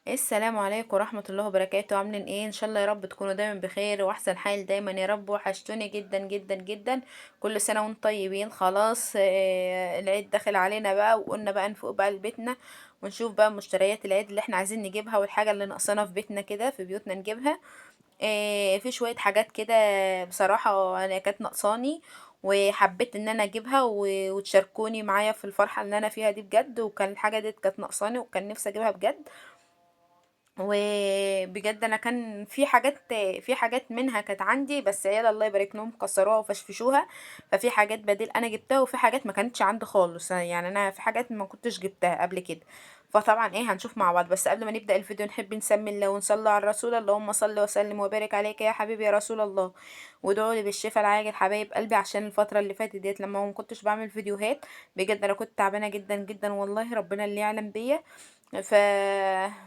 السلام عليكم ورحمة الله وبركاته. عاملين ايه؟ ان شاء الله يا رب تكونوا دايما بخير واحسن حال دايما يا رب. وحشتوني جدا جدا جدا. كل سنة وانتم طيبين. خلاص العيد داخل علينا بقى، وقلنا بقى نفوق بقى لبيتنا ونشوف بقى مشتريات العيد اللي احنا عايزين نجيبها، والحاجة اللي ناقصانا في بيتنا كده في بيوتنا نجيبها. في شوية حاجات كده بصراحة انا كانت ناقصاني، وحبيت ان انا اجيبها وتشاركوني معايا في الفرحة اللي انا فيها دي بجد. وكان الحاجة دي كانت ناقصاني وكان نفسي اجيبها بجد. وبجد انا كان في حاجات منها كانت عندي، بس عيال الله يبارك لهم كسروها وفشفشوها. ففي حاجات بديل انا جبتها، وفي حاجات ما كانتش عندي خالص. يعني انا في حاجات ما كنتش جبتها قبل كده. فطبعا ايه هنشوف مع بعض. بس قبل ما نبدأ الفيديو نحب نسمي الله ونصلي على الرسول. اللهم صل وسلم وبارك عليك يا حبيبي يا رسول الله. وادعوا لي بالشفاء العاجل حبايب قلبي، عشان الفترة اللي فاتت ديت لما ما كنتش بعمل فيديوهات بجد انا كنت تعبانة جدا جدا والله، ربنا اللي يعلم بيا. ف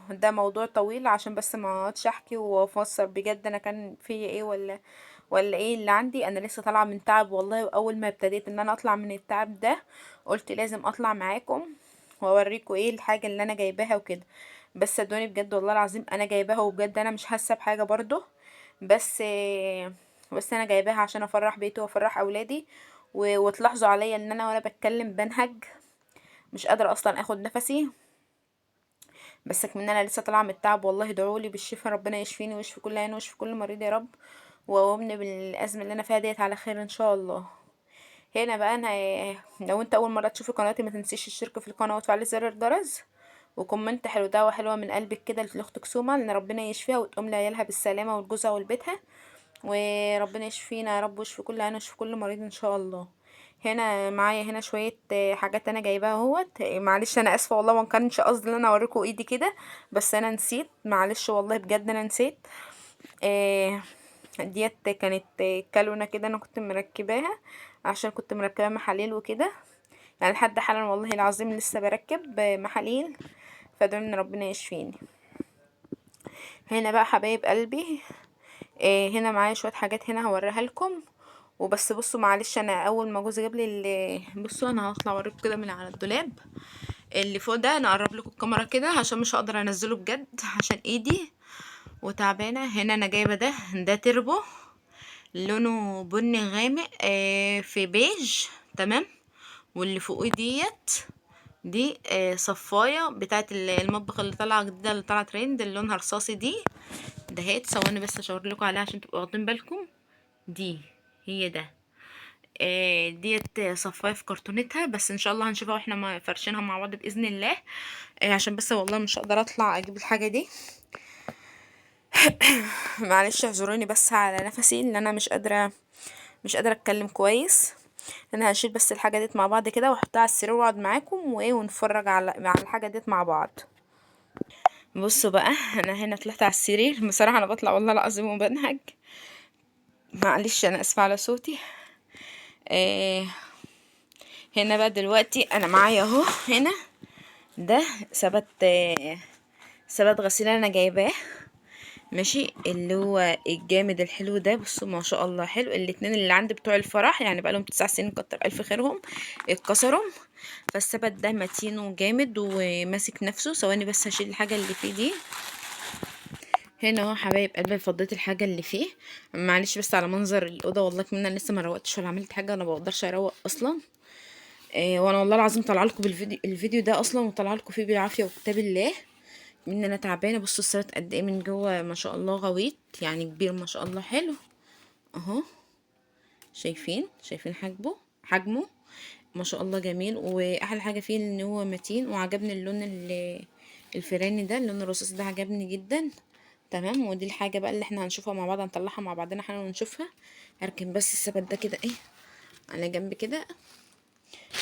ده موضوع طويل، عشان بس ما اقعدش احكي وافسر بجد انا كان فيا ايه ولا ايه اللي عندي. انا لسه طالعه من تعب والله، واول ما ابتديت ان انا اطلع من التعب ده قلت لازم اطلع معاكم واوريكم ايه الحاجه اللي انا جايباها وكده. بس صدقوني بجد والله العظيم انا جايباها، وبجد انا مش حاسه بحاجه برضو. بس بس انا جايباها عشان افرح بيتي وافرح اولادي. وتلاحظوا عليا ان انا وانا بتكلم بنهج، مش قادره اصلا اخد نفسي. بس كمان انا لسه طالعه من التعب والله. ادعولي بالشفاء، ربنا يشفيني ويشفي كل عين ويشفي كل مريض يا رب. وقومني بالازمه اللي انا فيها ديت على خير ان شاء الله. هنا بقى انا لو انت اول مره تشوفي قناتي ما تنسيش الاشتراك في القناه وتفعلي زر الجرس، وكومنت حلو، دعوه حلوه من قلبك كده لاختك سوما، ان ربنا يشفيها وتقوم لعيالها بالسلامه ولجوزها ولبيتها. وربنا يشفينا يا رب ويشفي كل عين ويشفي كل مريض ان شاء الله. هنا معايا هنا شويه حاجات انا جايباها اهوت. معلش انا اسفه والله، ما كانش قصدي ان انا اوريكم ايدي كده، بس انا نسيت معلش والله بجد انا نسيت. آه، ديت كانت كالونة كده انا كنت مركباها، عشان كنت مركبة محاليل وكده. يعني لحد حالا والله العظيم لسه بركب محاليل. فدعوا ان ربنا يشفيني. هنا بقى حبايب قلبي، هنا معايا شويه حاجات هنا هوريها لكم. وبس بصوا معلش، انا اول ما جوزي جاب لي بصوا انا هطلع اوريكم كده من على الدولاب اللي فوق ده. انا اقرب لكم الكاميرا كده عشان مش هقدر انزله بجد عشان ايدي وتعبانه. هنا انا جايبه ده تربو، لونه بني غامق في بيج، تمام. واللي فوقيه دي صفايه بتاعه المطبخ اللي طالعه جديده، اللي طالعه ترند، اللي لونها رصاصي دي. دهيت ثواني بس اشاور لكم عليها عشان تبقوا واخدين بالكم. دي هي ده. ديت صفايه في كرتونتها، بس ان شاء الله هنشوفها واحنا فرشينها مع بعض باذن الله. عشان بس والله مش هقدر اطلع اجيب الحاجه دي. معلش اعذروني بس على نفسي، ان انا مش قادره اتكلم كويس. انا هشيل بس الحاجه ديت مع بعض كده واحطها على السرير واقعد معاكم ونتفرج على الحاجه ديت مع بعض. بصوا بقى، انا هنا طلعت على السرير. بصراحه انا بطلع والله العظيم وبنهج، معلش انا اسفه على صوتي. آه هنا بقى دلوقتي انا معايا اهو هنا ده ثبت ثبت غسيل انا جايباه، ماشي، اللي هو الجامد الحلو ده. بصوا ما شاء الله حلو. الاتنين اللي عندي بتوع الفرح يعني بقالهم 9 سنين، كتر الف خيرهم، اتكسروا. فالثبت ده متين وجامد وماسك نفسه. ثواني بس هشيل الحاجه اللي فيه دي. هنا اهو حبايب قلبي فضيت الحاجه اللي فيه. معلش بس على منظر الاوضه والله كمان انا لسه ما روقتش ولا عملت حاجه، انا ما بقدرش اروق اصلا. وانا والله العظيم طالعه لكم الفيديو ده اصلا، وطالعه لكم فيه بالعافيه وكتاب الله، ان انا تعبانه. بصوا السلط قد ايه من جوه، ما شاء الله غويط يعني كبير ما شاء الله حلو اهو. شايفين حجمه ما شاء الله جميل. واحلى حاجه فيه ان هو متين، وعجبني اللون الفراني ده، اللون الرصاصي ده عجبني جدا، تمام. ودي الحاجه بقى اللي احنا هنشوفها مع بعض، هنطلعها مع بعضنا حالا ونشوفها. هركن بس السبت ده كده ايه على جنب كده.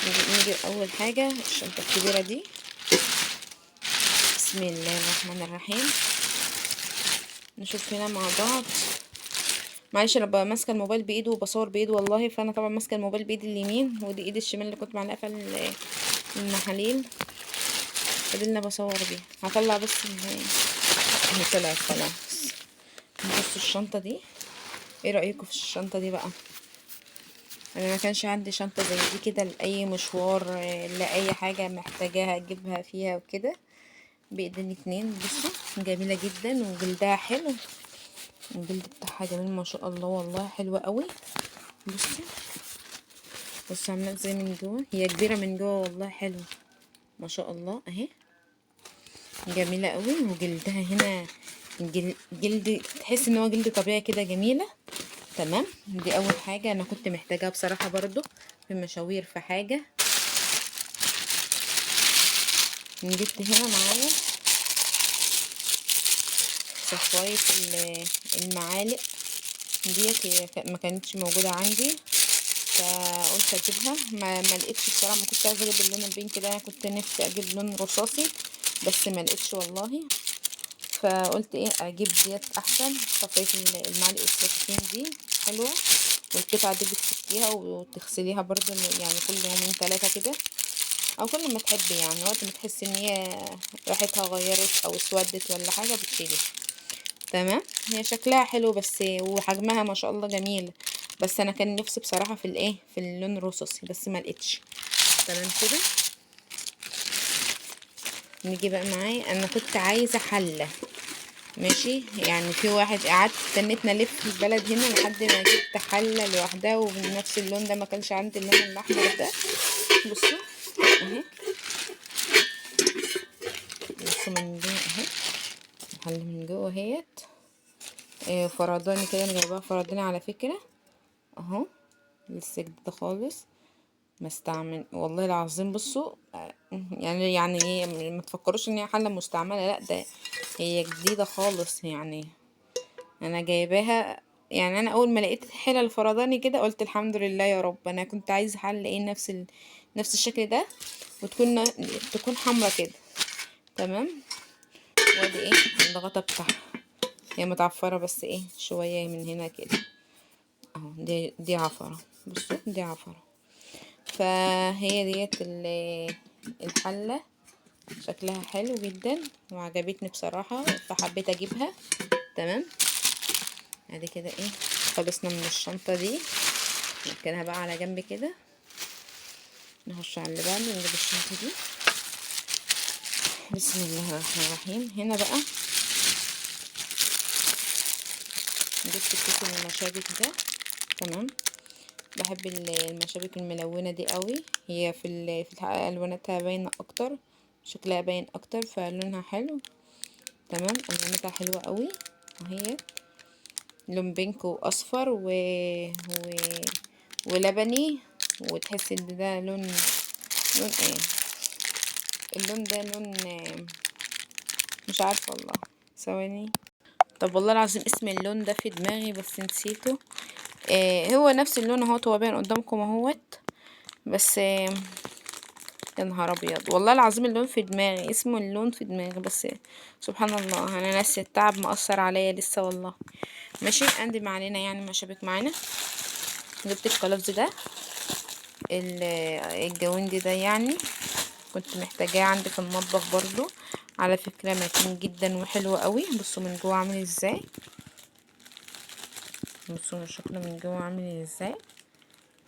نيجي اول حاجه الشنطه الكبيره دي. بسم الله الرحمن الرحيم. نشوف هنا مع بعض. معلش انا ببقى ماسكه الموبايل بايده وبصور بايده والله، فانا طبعا ماسكه الموبايل بايدي اليمين، ودي ايدي الشمال اللي كنت معلقه فيها المحاليل، فدي اللي بصور بيها. هطلع بس اهي طلعت خلاص. بصوا الشنطه دي، ايه رايكم في الشنطه دي بقى؟ انا ما كانش عندي شنطه زي دي كده لاي مشوار، لاي حاجه محتاجاها اجيبها فيها وكده، بايدين اتنين. بصوا جميلة جدا وجلدها حلو، الجلد بتاعها جميل ما شاء الله، والله حلوة قوي. بصي بصي عاملة ازاي من جوه، هي كبيرة من جوه والله حلوة ما شاء الله اهي، جميلة قوي. وجلدها هنا جلد تحس ان هو جلد طبيعي كده، جميلة. تمام، دي اول حاجة انا كنت محتاجاها بصراحة برضو في المشاوير. في حاجة جبت هنا معايا صفاية المعالق ديت، هي ما كانتش موجودة عندي فقلت اجيبها. ما لقيتش بصراحة، ما كنتش عايزة اجيب اللون البينك ده، انا كنت نفسي اجيب لون رصاصي بس ما لقيتش والله. فقلت ايه اجيب ديت احسن. صفاية المعالق السكين دي حلوة، والقطعة دي بتفكيها وتغسليها برضو يعني كل يومين 3 كده، او كل ما تحبي يعني، وقت ما تحسي ان هي ريحتها غيرت او اسودت ولا حاجة بتشيلي. تمام، هي شكلها حلو بس وحجمها ما شاء الله جميل، بس انا كان نفسي بصراحة في الايه في اللون الرصاصي بس ما لقيتش. تمام كده. نيجي بقى معايا، انا كنت عايزة حلة ماشي يعني، في واحد قعدت استنيت نلف في البلد هنا لحد ما جبت حلة لوحدها وبنفس اللون ده، ما كانش عندي اللون الاحمر ده. بصوا اهي، بصوا من جوه اهي، الحلة من جوه اهيت. فرداني كده، انا جايباها فرداني على فكرة اهو، لسه جديدة خالص مستعمل والله العظيم. بصوا يعني ايه، ما تفكروش ان هي حلة مستعملة، لا ده هي جديدة خالص يعني. انا جايباها يعني، انا اول ما لقيت الحلة الفرداني كده قلت الحمد لله يا رب، انا كنت عايزة حل ايه نفس الشكل ده، تكون حمرا كده. تمام، وادي ايه الغطا بتاعها، هي متعفرة بس ايه شوية من هنا كده اهو، دي عفرة. بصوا دي عفرة. فهي ديت الحلة شكلها حلو جدا وعجبتني بصراحة فحبيت اجيبها. تمام، ادي كده ايه خلصنا من الشنطة دي، نركنها بقى على جنب كده. نخش على اللي بعده، نجيب الشنطة دي. بسم الله الرحمن الرحيم. هنا بقى جبت كيس المشابك ده. تمام، بحب المشابك الملونة دي قوي، هي في الحقيقة الواناتها باينة اكتر، شكلها باين اكتر فلونها حلو. تمام، الواناتها حلوة قوي وهي لون بينك واصفر و... ولبني، وتحس ان ده لون ايه اللون ده، لون مش عارفة والله، ثواني. طب والله العظيم اسم اللون ده في دماغي بس نسيته. هو نفس اللون اهوت، هو باين قدامكم اهوت، بس يا نهار ابيض والله العظيم اللون في دماغي، اسمه اللون في دماغي بس سبحان الله انا ناسيه، التعب مأثر عليا لسه والله. ماشي، عندي ما علينا يعني مشابك معانا. جبت الكلفز ده، الجوندي ده يعني كنت محتاجاه عندي في المطبخ برضو، على فكرة متين جدا وحلو قوي. بصوا من جوه عامل ازاي، بصوا شكله من جوه عامل ازاي،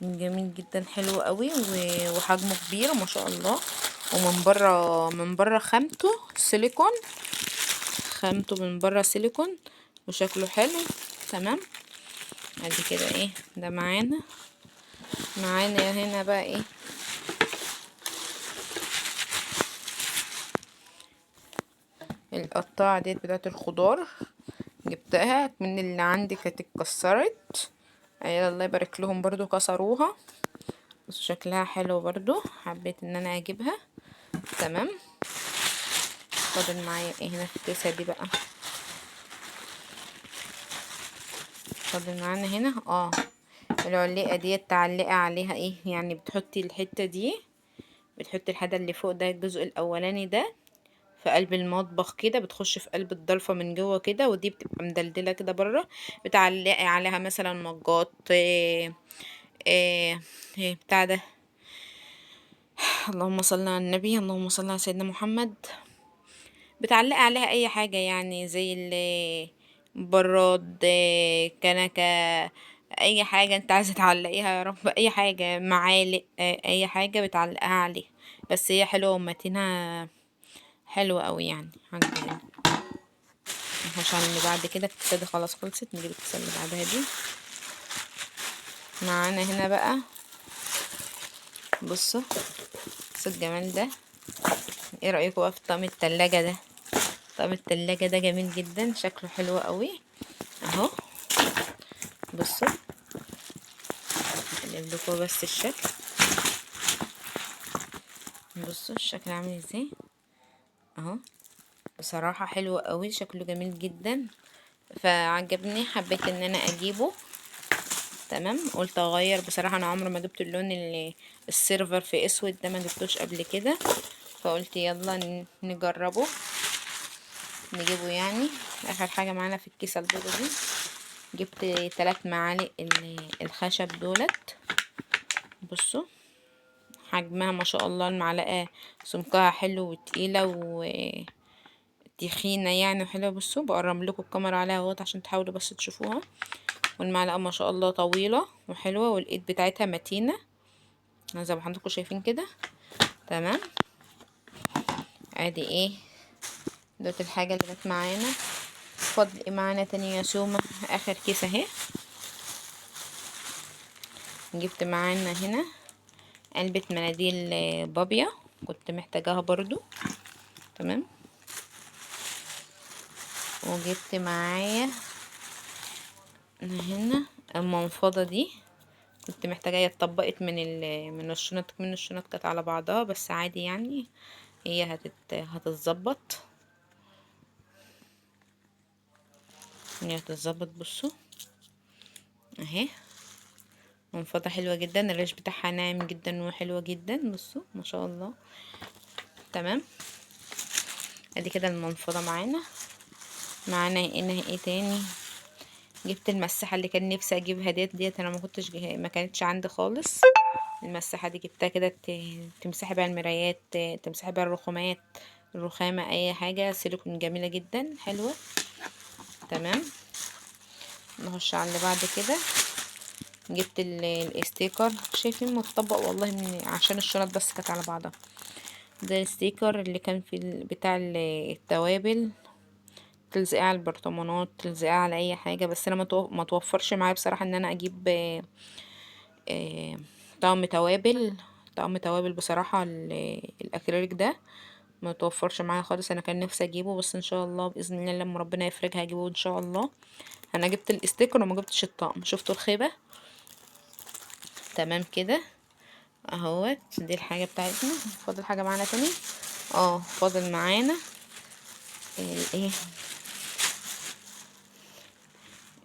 جميل جدا حلو قوي وحجمه كبير ما شاء الله. ومن بره خامته سيليكون، خامته من بره سيليكون وشكله حلو. تمام، ادي كده ايه ده معانا هنا بقى ايه القطاعة ديت بتاعت الخضار، جبتها من اللي عندي كانت اتكسرت، عيال الله يبارك لهم برضو كسروها، بس شكلها حلو برضو حبيت ان انا اجيبها. تمام، فاضل معايا ايه هنا في الكيسة دي بقى، فاضل معانا هنا العليقة ديت تعلقي عليها ايه يعني، بتحطي الحتة دي، بتحطي الحاجة اللي فوق ده الجزء الاولاني ده في قلب المطبخ كده، بتخش في قلب الضلفة من جوه كده، ودي بتبقى مدلدلة كده بره، بتعلقي عليها مثلا مجات بتاع ده اللهم صل على النبي، اللهم صل على سيدنا محمد. بتعلقي عليها اي حاجة يعني زي براد، كنكة، اي حاجة انت عايزة تعلقيها يا رب، اي حاجة معالق، اي حاجة بتعلقها عليها. بس هي حلوة ومتينة حلوة قوي يعني عجباني. عشان اللي بعد كده الكيسة دي خلاص خلصت. نجيب الكيسة اللي بعدها دي. معانا هنا بقى بصوا الجمال ده. ايه رأيكم بقى في طقم التلاجة ده؟ طقم التلاجة ده جميل جدا، شكله حلو قوي اهو. بصوا اقلب لكم بس الشكل. بصوا الشكل عامل ازاي اهو. بصراحة حلو قوي، شكله جميل جدا، فعجبني حبيت ان انا اجيبه. تمام. قلت اغير بصراحة، انا عمري ما جبت اللون اللي السيرفر في اسود ده، ما جبتوش قبل كده، فقلت يلا نجربه نجيبه يعني. اخر حاجة معانا في الكيسة البيضة دي، جبت 3 معالق الخشب دولت. بصوا حجمها ما شاء الله، المعلقة سمكها حلو وتقيلة وتخينة يعني وحلوة. بصوا بقرب لكم الكاميرا عليها اهوت عشان تحاولوا بس تشوفوها. والمعلقة ما شاء الله طويلة وحلوة، والايد بتاعتها متينة زي ما حضراتكم شايفين كده. تمام. ادي ايه دوت الحاجة اللي جت معانا. فاضل ايه معانا تاني يا سومة؟ اخر كيسة اهي. جبت معانا هنا علبة مناديل بابيا، كنت محتاجاها برضو. تمام. وجبت معايا هنا المنفضة دي، كنت محتاجة. هي اتطبقت من الشنط كانت على بعضها، بس عادي يعني هي هتتظبط. هي هتتظبط. بصوا اهي منفضة حلوة جدا، الريش بتاعها ناعم جدا وحلوة جدا. بصوا ما شاء الله. تمام. ادي كده المنفضة معانا. معانا هنا ايه تاني؟ جبت المساحة اللي كان نفسي اجيبها ديت انا ما كانتش عندي خالص. المساحة دي جبتها كده تمسحي بيها المرايات، تمسحي بيها الرخامة اي حاجة سيليكون، جميلة جدا حلوة. تمام. نخش على اللي بعد كده. جبت الاستيكر، شايفين متطبق والله عشان الشنط بس كانت على بعضها. ده الستيكر اللي كان في بتاع التوابل، تلزقيه على البرطمانات، تلزقيه على اي حاجه. بس انا ما توفرش معايا بصراحه ان انا اجيب آه، طقم توابل بصراحه. الاكريليك ده ما توفرش معايا خالص. انا كان نفسي اجيبه، بس ان شاء الله باذن الله لما ربنا يفرجها هجيبه ان شاء الله. انا جبت الاستيكر وما جبتش الطقم، شفتوا الخيبه. تمام كده اهوت. دي الحاجه بتاعتنا. فاضل حاجه معانا تاني؟ فاضل معانا ايه؟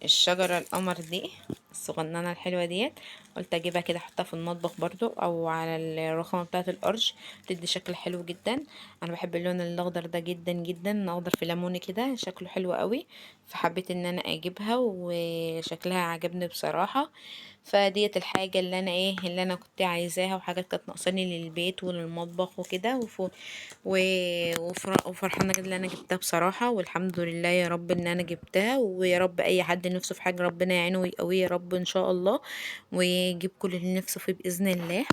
الشجرة القمر دي الصغننة الحلوة ديت، قلت اجيبها كده احطها في المطبخ برضو او على الرخامة بتاعة الارش، تدي شكل حلو جدا. انا بحب اللون الاخضر ده جدا جدا، اخضر في ليموني كده، شكله حلو قوي. فحبيت ان انا اجيبها وشكلها عجبني بصراحة. فديت الحاجة اللي انا كنت عايزاها، وحاجات كانت ناقصاني للبيت وللمطبخ وكده وفرحانة جدا ان انا جبتها بصراحة. والحمد لله يا رب ان انا جبتها، ويا رب اي حد نفسه في حاجة ربنا يعينه ويقويه يا رب ان شاء الله، ويجيب كل اللي نفسه فيه باذن الله.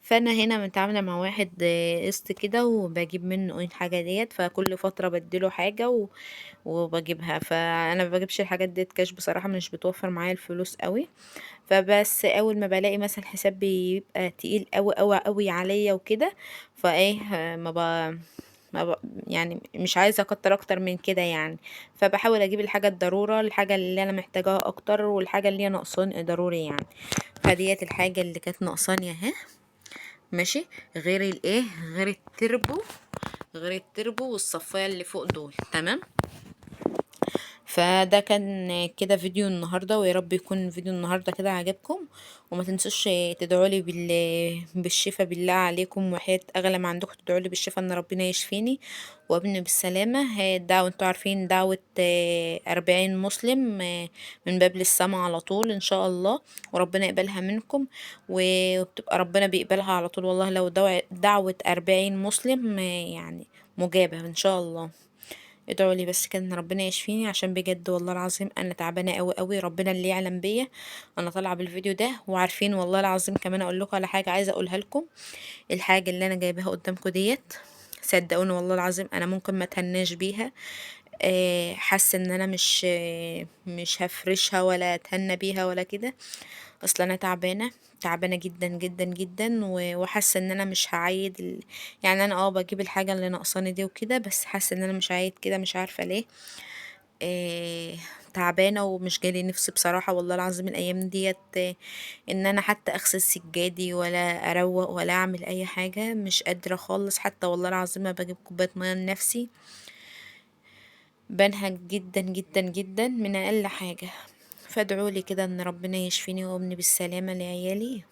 فانا هنا متعامله مع واحد قسط كده، وبجيب منه الحاجه ديت، فكل فتره بديله حاجه وبجيبها. فانا ما بجيبش الحاجات ديت كاش بصراحه، مش بتوفر معايا الفلوس قوي. فبس اول ما بلاقي مثلا حساب بيبقى تقيل قوي قوي قوي عليا وكده، فايه ما ب... يعني مش عايزه اكتر اكتر من كده يعني. فبحاول اجيب الحاجه الضروره، الحاجه اللي انا محتاجاها اكتر، والحاجه اللي هي ناقصاني ضروري يعني. فديت الحاجه اللي كانت ناقصاني اهي. ماشي. غير الايه غير التربو والصفايه اللي فوق دول. تمام. فده كان كده فيديو النهارده، ويا رب يكون فيديو النهارده كده عجبكم. وما تنسوش تدعوا لي بالشفاء بالله عليكم، وحياة اغلى ما عندكم تدعوا لي بالشفاء ان ربنا يشفيني وابني بالسلامه. هي الدعوه انتوا عارفين دعوه 40 مسلم من باب للسما على طول ان شاء الله، وربنا يقبلها منكم. وبتبقى ربنا بيقبلها على طول والله، لو دعوه 40 مسلم يعني مجابه ان شاء الله. ادعوا لي بس كده ان ربنا يشفيني، عشان بجد والله العظيم انا تعبانه قوي قوي، ربنا اللي يعلم بيا. انا طالعه بالفيديو ده وعارفين والله العظيم. كمان اقول لكم على حاجه عايزه اقولها لكم. الحاجه اللي انا جايباها قدامكم ديت، صدقوني والله العظيم انا ممكن ما اتهناش بيها. حاسة ان انا مش هفرشها ولا اتهنى بيها ولا كده. اصلا انا تعبانة، تعبانة جدا جدا جدا، وحاسة ان انا مش هعيد يعني انا بجيب الحاجة اللي ناقصاني دي وكده، بس حاسة ان انا مش هعيد كده، مش عارفة ليه. آه تعبانة ومش جالي نفسي بصراحة والله العظيم الأيام ديت، إن أنا حتى أغسل سجادي ولا أروق ولا أعمل أي حاجة، مش قادرة خالص. حتى والله العظيم ما بجيب كوباية مية لنفسي، بنهج جدا جدا جدا من أقل حاجة. فادعولي كده إن ربنا يشفيني وابني بالسلامة لعيالي.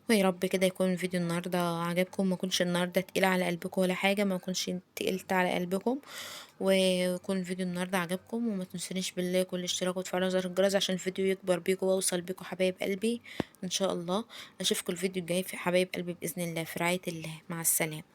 ويا رب كده يكون الفيديو النهارده عجبكم، ما كنش النهارده تقيل على قلبكم ولا حاجه، ما كنش تقلت على قلبكم، ويكون الفيديو النهارده عجبكم. وما تنسونيش باللايك والاشتراك وتفعلوا زر الجرس عشان الفيديو يكبر بيكم واوصل بيكم حبايب قلبي ان شاء الله. اشوفكم الفيديو الجاي في حبايب قلبي باذن الله، في رعايه الله، مع السلامه.